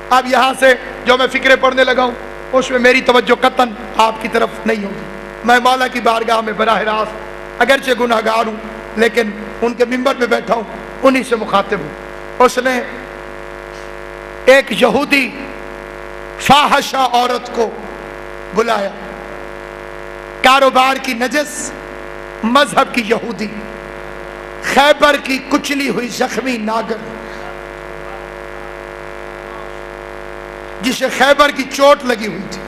اب یہاں سے جو میں فکرے پڑھنے لگا ہوں اس میں میری توجہ قطعاً آپ کی طرف نہیں ہوگی. میں مولا کی بارگاہ میں براہ راست اگرچہ گناہگار ہوں لیکن ان کے منبر پہ بیٹھا ہوں, انہی سے مخاطب ہوں. اس نے ایک یہودی فاحشہ عورت کو بلایا, کاروبار کی نجس, مذہب کی یہودی, خیبر کی کچلی ہوئی زخمی ناگر, جسے خیبر کی چوٹ لگی ہوئی تھی.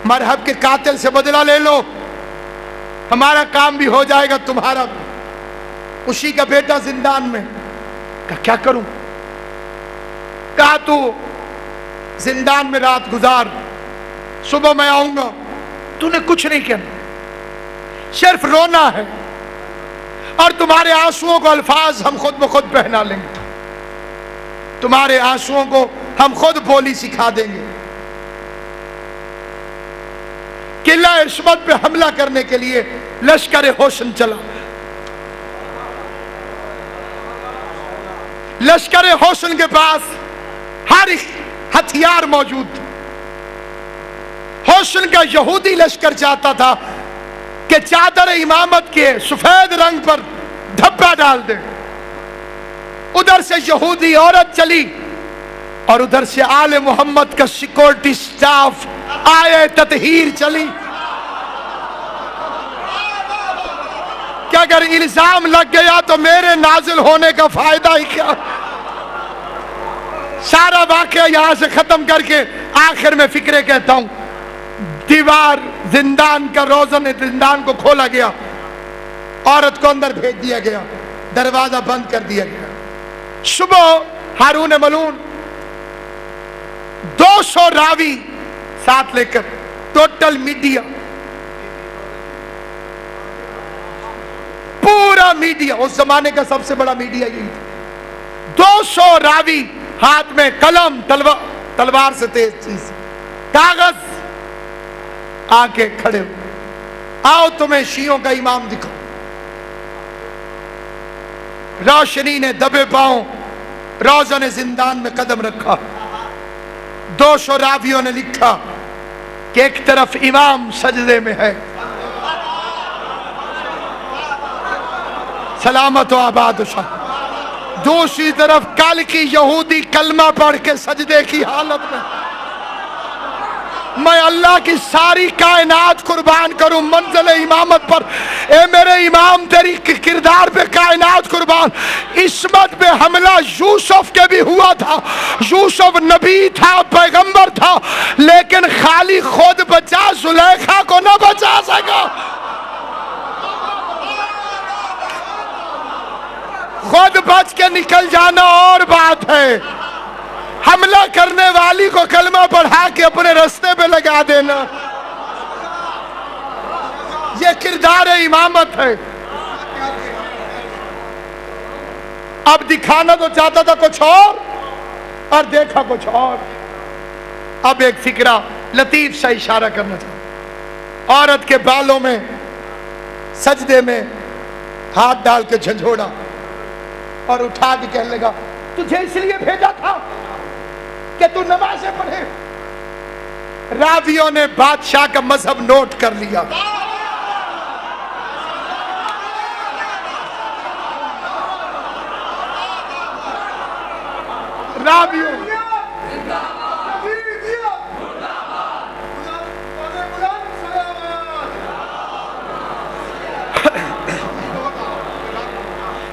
مرحب کے قاتل سے بدلہ لے لو, ہمارا کام بھی ہو جائے گا تمہارا بھی. اسی کا بیٹا زندان میں. کہا کیا کروں؟ کہا تو زندان میں رات گزار, صبح میں آؤں گا. تو نے کچھ نہیں کرنا, صرف رونا ہے, اور تمہارے آنسوؤں کو الفاظ ہم خود بخود پہنا لیں گے, تمہارے آنسوؤں کو ہم خود بولی سکھا دیں گے. قلعہ عصمت پہ حملہ کرنے کے لیے لشکر حسن چلا. لشکر حسن کے پاس ہر ہتھیار موجود تھا. حسن کا یہودی لشکر چاہتا تھا کہ چادر امامت کے سفید رنگ پر دھبا ڈال دے. ادھر سے یہودی عورت چلی اور ادھر سے آل محمد کا سیکورٹی سٹاف آئے تطہیر چلی کہ اگر الزام لگ گیا تو میرے نازل ہونے کا فائدہ ہی کیا. سارا واقعہ یہاں سے ختم کر کے آخر میں فکرے کہتا ہوں. دیوار زندان کا, روزن زندان کو کھولا گیا, عورت کو اندر بھیج دیا گیا, دروازہ بند کر دیا گیا. صبح ہارون ملون 200 راوی ساتھ لے کر, ٹوٹل میڈیا, پورا میڈیا, اس زمانے کا سب سے بڑا میڈیا یہی تھا. 200 راوی, ہاتھ میں قلم, تلوار سے تیز چیز, کاغذ, آ کے کھڑے ہو. آؤ تمہیں شیعوں کا امام دکھاؤ. روشنی نے دبے پاؤں روزن زندان میں قدم رکھا. 200 راویوں نے لکھا کہ ایک طرف امام سجدے میں ہے, سلامت و آباد و شاہ, دوسری طرف کل کی یہودی کلمہ پڑھ کے سجدے کی حالت میں. میں اللہ کی ساری کائنات قربان کروں منزل امامت پر. اے میرے امام تیری کردار پہ کائنات قربان. عصمت پہ حملہ یوسف کے بھی ہوا تھا. یوسف نبی تھا, پیغمبر تھا, لیکن خالی خود بچا, زلیخا کو نہ بچا سکا. خود بچ کے نکل جانا اور بات ہے, حملہ کرنے والی کو کلمہ پڑھا کے اپنے رستے پہ لگا دینا, یہ کردار امامت ہے. اب دکھانا تو چاہتا تھا کچھ اور دیکھا کچھ اور. اب ایک فکرہ لطیف سا اشارہ کرنا چاہتا. عورت کے بالوں میں سجدے میں ہاتھ ڈال کے جھنجھوڑا اور اٹھا کے کہنے لگا تجھے اس لیے بھیجا تھا کہ تو نمازیں پڑھے. راویوں نے بادشاہ کا مذہب نوٹ کر لیا. راویوں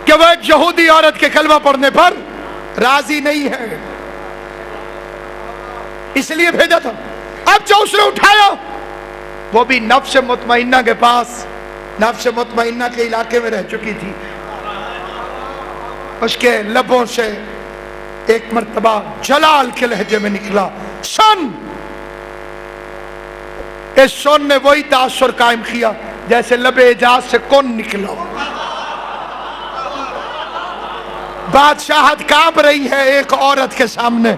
کہ وہ ایک یہودی عورت کے کلمہ پڑھنے پر راضی نہیں ہے, اس لیے بھیجا تھا. اب جو اس نے اٹھایا وہ بھی نفس مطمئنہ کے پاس, نفس مطمئنہ کے علاقے میں رہ چکی تھی. اس کے لبوں سے ایک مرتبہ جلال کے لہجے میں نکلا سن. اس سن نے وہی تاثر قائم کیا جیسے لب اعجاز سے کون نکلا. بادشاہت کانپ رہی ہے ایک عورت کے سامنے,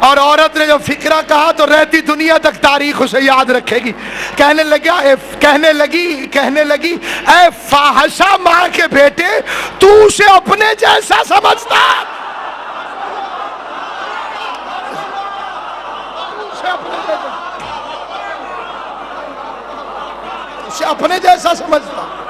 اور عورت نے جو فکرہ کہا تو رہتی دنیا تک تاریخ اسے یاد رکھے گی. کہنے لگی اے فاحشہ ماں کے بیٹے, تو اسے اپنے جیسا سمجھتا. اسے اپنے جیسا سمجھتا